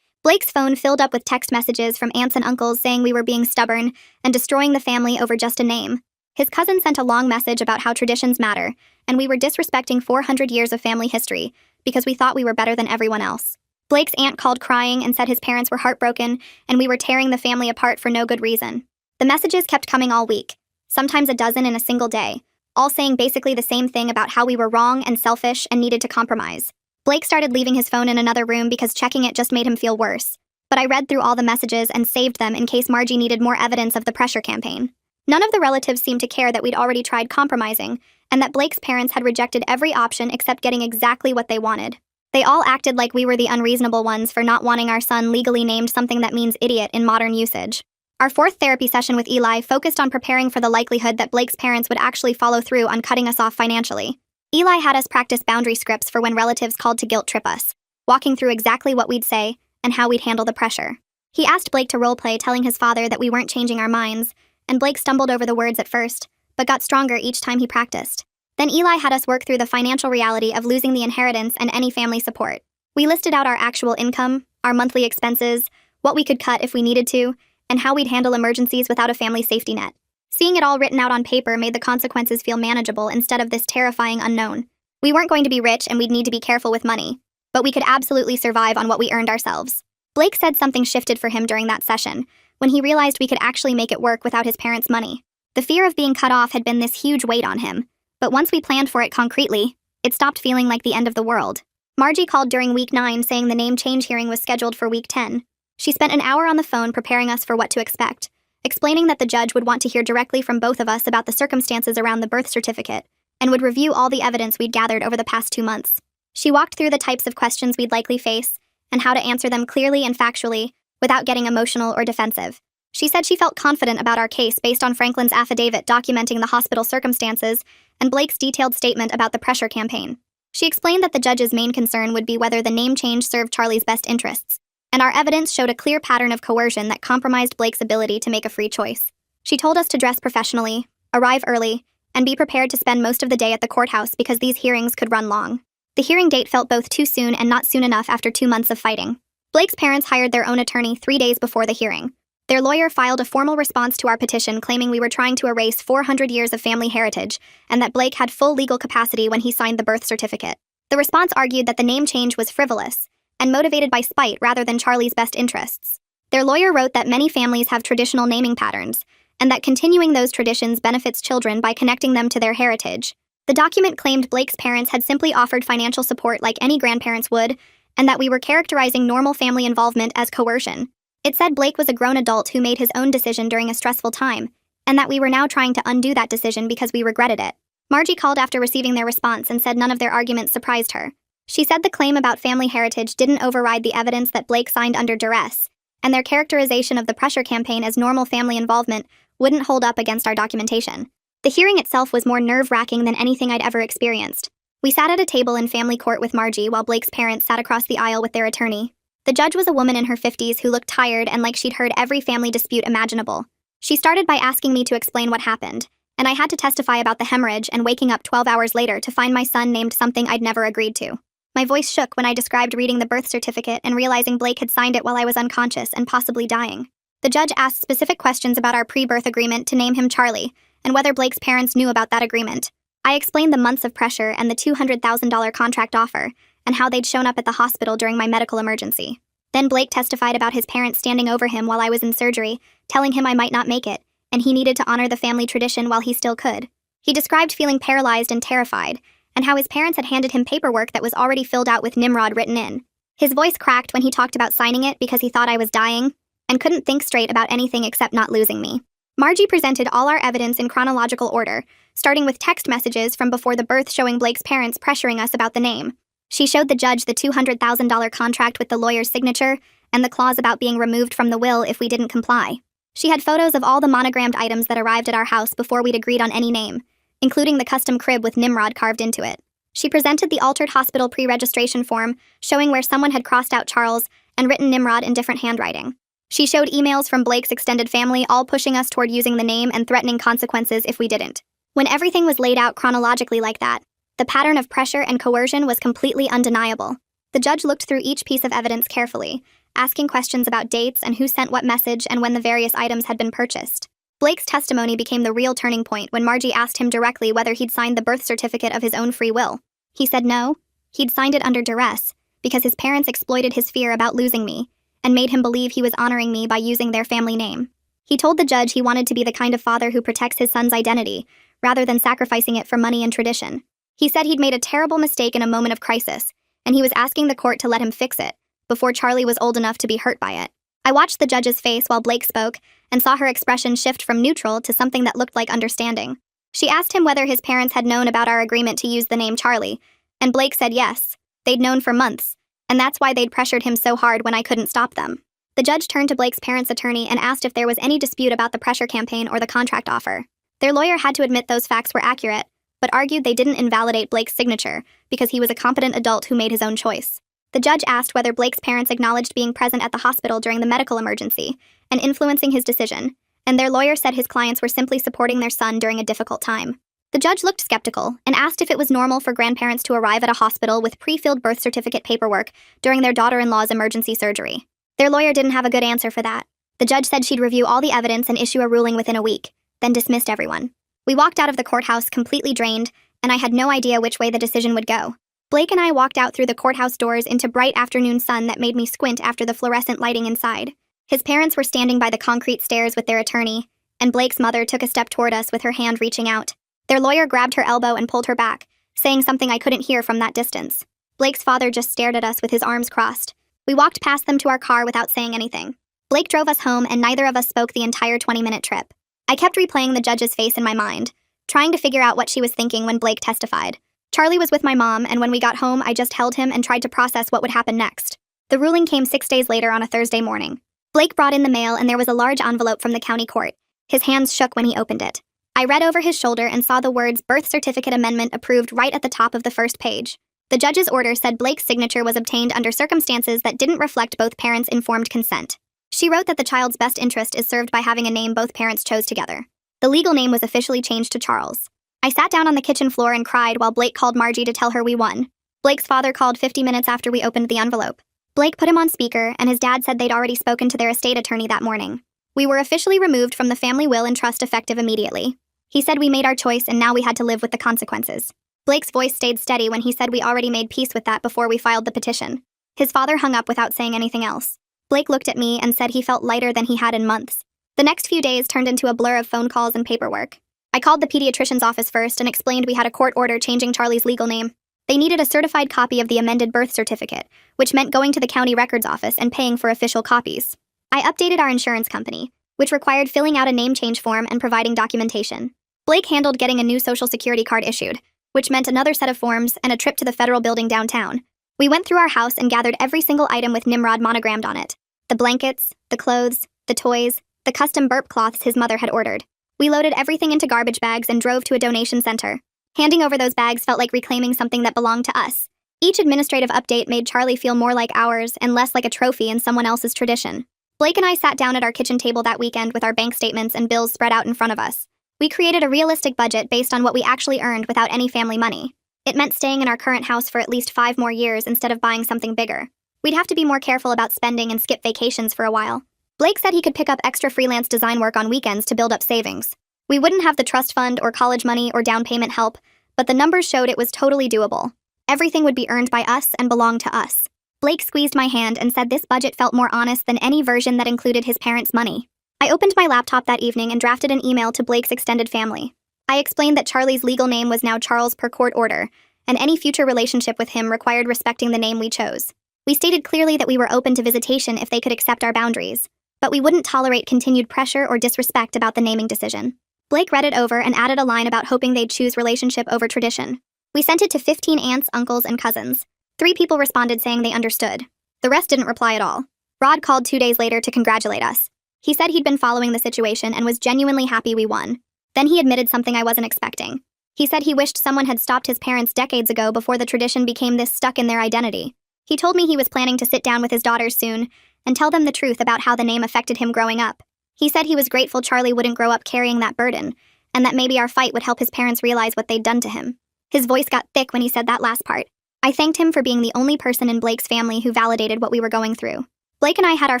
Blake's phone filled up with text messages from aunts and uncles saying we were being stubborn and destroying the family over just a name. His cousin sent a long message about how traditions matter, and we were disrespecting 400 years of family history because we thought we were better than everyone else. Blake's aunt called crying and said his parents were heartbroken and we were tearing the family apart for no good reason. The messages kept coming all week, sometimes a dozen in a single day, all saying basically the same thing about how we were wrong and selfish and needed to compromise. Blake started leaving his phone in another room because checking it just made him feel worse. But I read through all the messages and saved them in case Margie needed more evidence of the pressure campaign. None of the relatives seemed to care that we'd already tried compromising, and that Blake's parents had rejected every option except getting exactly what they wanted. They all acted like we were the unreasonable ones for not wanting our son legally named something that means idiot in modern usage. Our fourth therapy session with Eli focused on preparing for the likelihood that Blake's parents would actually follow through on cutting us off financially. Eli had us practice boundary scripts for when relatives called to guilt trip us, walking through exactly what we'd say and how we'd handle the pressure. He asked Blake to roleplay telling his father that we weren't changing our minds, and Blake stumbled over the words at first, but got stronger each time he practiced. Then Eli had us work through the financial reality of losing the inheritance and any family support. We listed out our actual income, our monthly expenses, what we could cut if we needed to, and how we'd handle emergencies without a family safety net. Seeing it all written out on paper made the consequences feel manageable instead of this terrifying unknown. We weren't going to be rich and we'd need to be careful with money, but we could absolutely survive on what we earned ourselves. Blake said something shifted for him during that session, when he realized we could actually make it work without his parents' money. The fear of being cut off had been this huge weight on him, but once we planned for it concretely, it stopped feeling like the end of the world. Margie called during week 9 saying the name change hearing was scheduled for week 10. She spent an hour on the phone preparing us for what to expect, explaining that the judge would want to hear directly from both of us about the circumstances around the birth certificate, and would review all the evidence we'd gathered over the past 2 months. She walked through the types of questions we'd likely face, and how to answer them clearly and factually, without getting emotional or defensive. She said she felt confident about our case based on Franklin's affidavit documenting the hospital circumstances and Blake's detailed statement about the pressure campaign. She explained that the judge's main concern would be whether the name change served Charlie's best interests, and our evidence showed a clear pattern of coercion that compromised Blake's ability to make a free choice. She told us to dress professionally, arrive early, and be prepared to spend most of the day at the courthouse because these hearings could run long. The hearing date felt both too soon and not soon enough after 2 months of fighting. Blake's parents hired their own attorney 3 days before the hearing. Their lawyer filed a formal response to our petition claiming we were trying to erase 400 years of family heritage and that Blake had full legal capacity when he signed the birth certificate. The response argued that the name change was frivolous and motivated by spite rather than Charlie's best interests. Their lawyer wrote that many families have traditional naming patterns and that continuing those traditions benefits children by connecting them to their heritage. The document claimed Blake's parents had simply offered financial support like any grandparents would, and that we were characterizing normal family involvement as coercion. It said Blake was a grown adult who made his own decision during a stressful time, and that we were now trying to undo that decision because we regretted it. Margie called after receiving their response and said none of their arguments surprised her. She said the claim about family heritage didn't override the evidence that Blake signed under duress, and their characterization of the pressure campaign as normal family involvement wouldn't hold up against our documentation. The hearing itself was more nerve-wracking than anything I'd ever experienced. We sat at a table in family court with Margie while Blake's parents sat across the aisle with their attorney. The judge was a woman in her 50s who looked tired and like she'd heard every family dispute imaginable. She started by asking me to explain what happened, and I had to testify about the hemorrhage and waking up 12 hours later to find my son named something I'd never agreed to. My voice shook when I described reading the birth certificate and realizing Blake had signed it while I was unconscious and possibly dying. The judge asked specific questions about our pre-birth agreement to name him Charlie, and whether Blake's parents knew about that agreement. I explained the months of pressure and the $200,000 contract offer, and how they'd shown up at the hospital during my medical emergency. Then Blake testified about his parents standing over him while I was in surgery, telling him I might not make it, and he needed to honor the family tradition while he still could. He described feeling paralyzed and terrified, and how his parents had handed him paperwork that was already filled out with Nimrod written in. His voice cracked when he talked about signing it because he thought I was dying, and couldn't think straight about anything except not losing me. Margie presented all our evidence in chronological order, starting with text messages from before the birth showing Blake's parents pressuring us about the name. She showed the judge the $200,000 contract with the lawyer's signature and the clause about being removed from the will if we didn't comply. She had photos of all the monogrammed items that arrived at our house before we'd agreed on any name, including the custom crib with Nimrod carved into it. She presented the altered hospital pre-registration form, showing where someone had crossed out Charles and written Nimrod in different handwriting. She showed emails from Blake's extended family all pushing us toward using the name and threatening consequences if we didn't. When everything was laid out chronologically like that, the pattern of pressure and coercion was completely undeniable. The judge looked through each piece of evidence carefully, asking questions about dates and who sent what message and when the various items had been purchased. Blake's testimony became the real turning point when Margie asked him directly whether he'd signed the birth certificate of his own free will. He said no, he'd signed it under duress, because his parents exploited his fear about losing me and made him believe he was honoring me by using their family name. He told the judge he wanted to be the kind of father who protects his son's identity, rather than sacrificing it for money and tradition. He said he'd made a terrible mistake in a moment of crisis, and he was asking the court to let him fix it, before Charlie was old enough to be hurt by it. I watched the judge's face while Blake spoke, and saw her expression shift from neutral to something that looked like understanding. She asked him whether his parents had known about our agreement to use the name Charlie, and Blake said yes, they'd known for months, and that's why they'd pressured him so hard when I couldn't stop them. The judge turned to Blake's parents' attorney and asked if there was any dispute about the pressure campaign or the contract offer. Their lawyer had to admit those facts were accurate, but argued they didn't invalidate Blake's signature because he was a competent adult who made his own choice. The judge asked whether Blake's parents acknowledged being present at the hospital during the medical emergency and influencing his decision, and their lawyer said his clients were simply supporting their son during a difficult time. The judge looked skeptical and asked if it was normal for grandparents to arrive at a hospital with pre-filled birth certificate paperwork during their daughter-in-law's emergency surgery. Their lawyer didn't have a good answer for that. The judge said she'd review all the evidence and issue a ruling within a week, then dismissed everyone. We walked out of the courthouse completely drained, and I had no idea which way the decision would go. Blake and I walked out through the courthouse doors into bright afternoon sun that made me squint after the fluorescent lighting inside. His parents were standing by the concrete stairs with their attorney, and Blake's mother took a step toward us with her hand reaching out. Their lawyer grabbed her elbow and pulled her back, saying something I couldn't hear from that distance. Blake's father just stared at us with his arms crossed. We walked past them to our car without saying anything. Blake drove us home, and neither of us spoke the entire 20-minute trip. I kept replaying the judge's face in my mind, trying to figure out what she was thinking when Blake testified. Charlie was with my mom, and when we got home, I just held him and tried to process what would happen next. The ruling came 6 days later on a Thursday morning. Blake brought in the mail, and there was a large envelope from the county court. His hands shook when he opened it. I read over his shoulder and saw the words "Birth Certificate Amendment Approved" right at the top of the first page. The judge's order said Blake's signature was obtained under circumstances that didn't reflect both parents' informed consent. She wrote that the child's best interest is served by having a name both parents chose together. The legal name was officially changed to Charles. I sat down on the kitchen floor and cried while Blake called Margie to tell her we won. Blake's father called 50 minutes after we opened the envelope. Blake put him on speaker, and his dad said they'd already spoken to their estate attorney that morning. We were officially removed from the family will and trust effective immediately. He said we made our choice and now we had to live with the consequences. Blake's voice stayed steady when he said we already made peace with that before we filed the petition. His father hung up without saying anything else. Blake looked at me and said he felt lighter than he had in months. The next few days turned into a blur of phone calls and paperwork. I called the pediatrician's office first and explained we had a court order changing Charlie's legal name. They needed a certified copy of the amended birth certificate, which meant going to the county records office and paying for official copies. I updated our insurance company, which required filling out a name change form and providing documentation. Blake handled getting a new social security card issued, which meant another set of forms and a trip to the federal building downtown. We went through our house and gathered every single item with Nimrod monogrammed on it. The blankets, the clothes, the toys, the custom burp cloths his mother had ordered. We loaded everything into garbage bags and drove to a donation center. Handing over those bags felt like reclaiming something that belonged to us. Each administrative update made Charlie feel more like ours and less like a trophy in someone else's tradition. Blake and I sat down at our kitchen table that weekend with our bank statements and bills spread out in front of us. We created a realistic budget based on what we actually earned without any family money. It meant staying in our current house for at least 5 more years instead of buying something bigger. We'd have to be more careful about spending and skip vacations for a while. Blake said he could pick up extra freelance design work on weekends to build up savings. We wouldn't have the trust fund or college money or down payment help, but the numbers showed it was totally doable. Everything would be earned by us and belong to us. Blake squeezed my hand and said this budget felt more honest than any version that included his parents' money. I opened my laptop that evening and drafted an email to Blake's extended family. I explained that Charlie's legal name was now Charles per court order, and any future relationship with him required respecting the name we chose. We stated clearly that we were open to visitation if they could accept our boundaries, but we wouldn't tolerate continued pressure or disrespect about the naming decision. Blake read it over and added a line about hoping they'd choose relationship over tradition. We sent it to 15 aunts, uncles, and cousins. 3 people responded saying they understood. The rest didn't reply at all. Rod called 2 days later to congratulate us. He said he'd been following the situation and was genuinely happy we won. Then he admitted something I wasn't expecting. He said he wished someone had stopped his parents decades ago before the tradition became this stuck in their identity. He told me he was planning to sit down with his daughters soon and tell them the truth about how the name affected him growing up. He said he was grateful Charlie wouldn't grow up carrying that burden, and that maybe our fight would help his parents realize what they'd done to him. His voice got thick when he said that last part. I thanked him for being the only person in Blake's family who validated what we were going through. Blake and I had our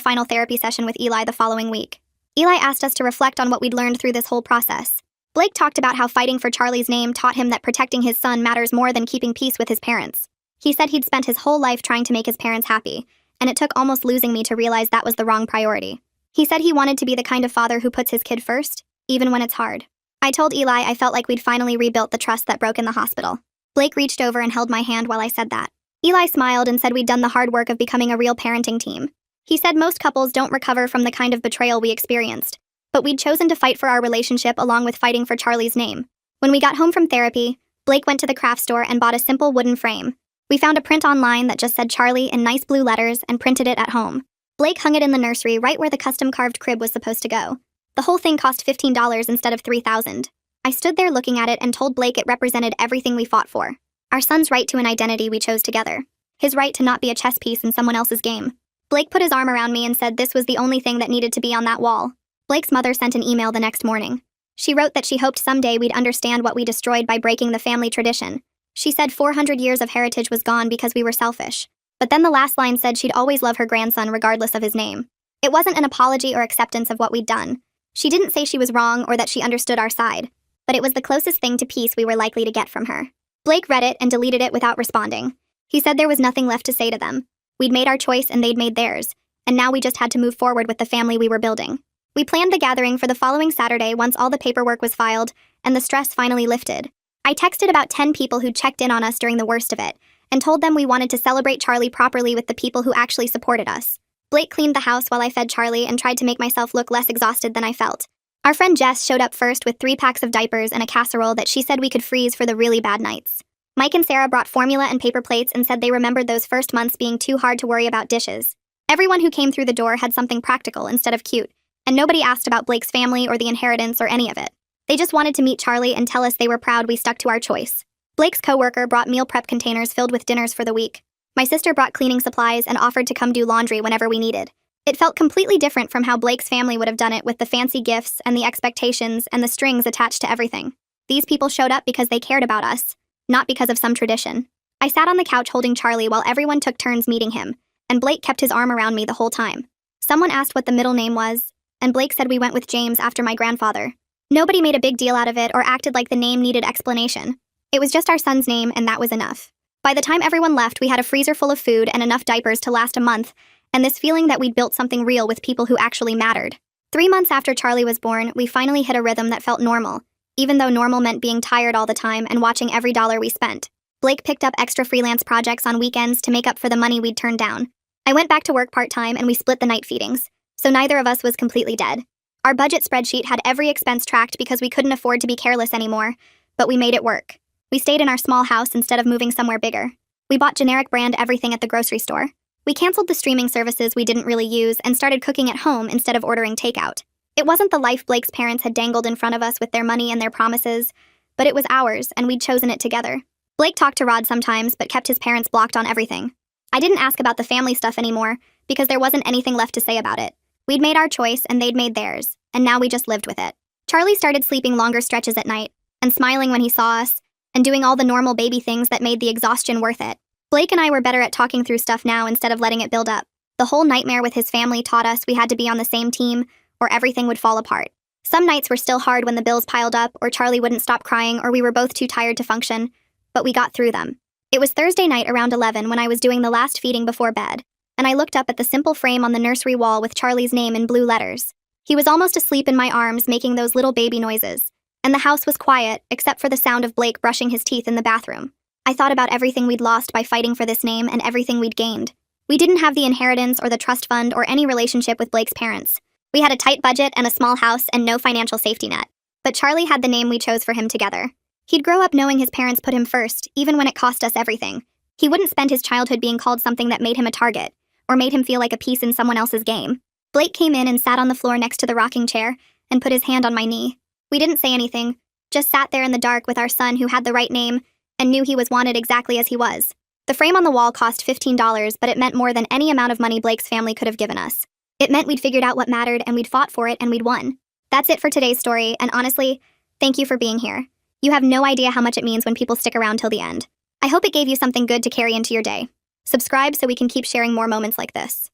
final therapy session with Eli the following week. Eli asked us to reflect on what we'd learned through this whole process. Blake talked about how fighting for Charlie's name taught him that protecting his son matters more than keeping peace with his parents. He said he'd spent his whole life trying to make his parents happy, and it took almost losing me to realize that was the wrong priority. He said he wanted to be the kind of father who puts his kid first, even when it's hard. I told Eli I felt like we'd finally rebuilt the trust that broke in the hospital. Blake reached over and held my hand while I said that. Eli smiled and said we'd done the hard work of becoming a real parenting team. He said most couples don't recover from the kind of betrayal we experienced, but we'd chosen to fight for our relationship along with fighting for Charlie's name. When we got home from therapy, Blake went to the craft store and bought a simple wooden frame. We found a print online that just said Charlie in nice blue letters and printed it at home. Blake hung it in the nursery right where the custom-carved crib was supposed to go. The whole thing cost $15 instead of $3,000. I stood there looking at it and told Blake it represented everything we fought for. Our son's right to an identity we chose together. His right to not be a chess piece in someone else's game. Blake put his arm around me and said this was the only thing that needed to be on that wall. Blake's mother sent an email the next morning. She wrote that she hoped someday we'd understand what we destroyed by breaking the family tradition. She said 400 years of heritage was gone because we were selfish. But then the last line said she'd always love her grandson regardless of his name. It wasn't an apology or acceptance of what we'd done. She didn't say she was wrong or that she understood our side. But it was the closest thing to peace we were likely to get from her. Blake read it and deleted it without responding. He said there was nothing left to say to them. We'd made our choice and they'd made theirs, and now we just had to move forward with the family we were building. We planned the gathering for the following Saturday once all the paperwork was filed and the stress finally lifted. I texted about 10 people who checked in on us during the worst of it, and told them we wanted to celebrate Charlie properly with the people who actually supported us. Blake cleaned the house while I fed Charlie and tried to make myself look less exhausted than I felt. Our friend Jess showed up first with 3 packs of diapers and a casserole that she said we could freeze for the really bad nights. Mike and Sarah brought formula and paper plates and said they remembered those first months being too hard to worry about dishes. Everyone who came through the door had something practical instead of cute, and nobody asked about Blake's family or the inheritance or any of it. They just wanted to meet Charlie and tell us they were proud we stuck to our choice. Blake's coworker brought meal prep containers filled with dinners for the week. My sister brought cleaning supplies and offered to come do laundry whenever we needed. It felt completely different from how Blake's family would have done it with the fancy gifts and the expectations and the strings attached to everything. These people showed up because they cared about us, not because of some tradition. I sat on the couch holding Charlie while everyone took turns meeting him, and Blake kept his arm around me the whole time. Someone asked what the middle name was, and Blake said we went with James after my grandfather. Nobody made a big deal out of it or acted like the name needed explanation. It was just our son's name, and that was enough. By the time everyone left, we had a freezer full of food and enough diapers to last a month, and this feeling that we'd built something real with people who actually mattered. 3 months after Charlie was born, we finally hit a rhythm that felt normal, even though normal meant being tired all the time and watching every dollar we spent. Blake picked up extra freelance projects on weekends to make up for the money we'd turned down. I went back to work part-time and we split the night feedings, so neither of us was completely dead. Our budget spreadsheet had every expense tracked because we couldn't afford to be careless anymore, but we made it work. We stayed in our small house instead of moving somewhere bigger. We bought generic brand everything at the grocery store. We canceled the streaming services we didn't really use and started cooking at home instead of ordering takeout. It wasn't the life Blake's parents had dangled in front of us with their money and their promises, but it was ours, and we'd chosen it together. Blake talked to Rod sometimes, but kept his parents blocked on everything. I didn't ask about the family stuff anymore, because there wasn't anything left to say about it. We'd made our choice, and they'd made theirs, and now we just lived with it. Charlie started sleeping longer stretches at night, and smiling when he saw us, and doing all the normal baby things that made the exhaustion worth it. Blake and I were better at talking through stuff now instead of letting it build up. The whole nightmare with his family taught us we had to be on the same team, or everything would fall apart. Some nights were still hard when the bills piled up, or Charlie wouldn't stop crying, or we were both too tired to function, but we got through them. It was Thursday night around 11 when I was doing the last feeding before bed, and I looked up at the simple frame on the nursery wall with Charlie's name in blue letters. He was almost asleep in my arms making those little baby noises, and the house was quiet except for the sound of Blake brushing his teeth in the bathroom. I thought about everything we'd lost by fighting for this name and everything we'd gained. We didn't have the inheritance or the trust fund or any relationship with Blake's parents. We had a tight budget and a small house and no financial safety net. But Charlie had the name we chose for him together. He'd grow up knowing his parents put him first, even when it cost us everything. He wouldn't spend his childhood being called something that made him a target, or made him feel like a piece in someone else's game. Blake came in and sat on the floor next to the rocking chair and put his hand on my knee. We didn't say anything, just sat there in the dark with our son who had the right name and knew he was wanted exactly as he was. The frame on the wall cost $15, but it meant more than any amount of money Blake's family could have given us. It meant we'd figured out what mattered and we'd fought for it and we'd won. That's it for today's story, and honestly, thank you for being here. You have no idea how much it means when people stick around till the end. I hope it gave you something good to carry into your day. Subscribe so we can keep sharing more moments like this.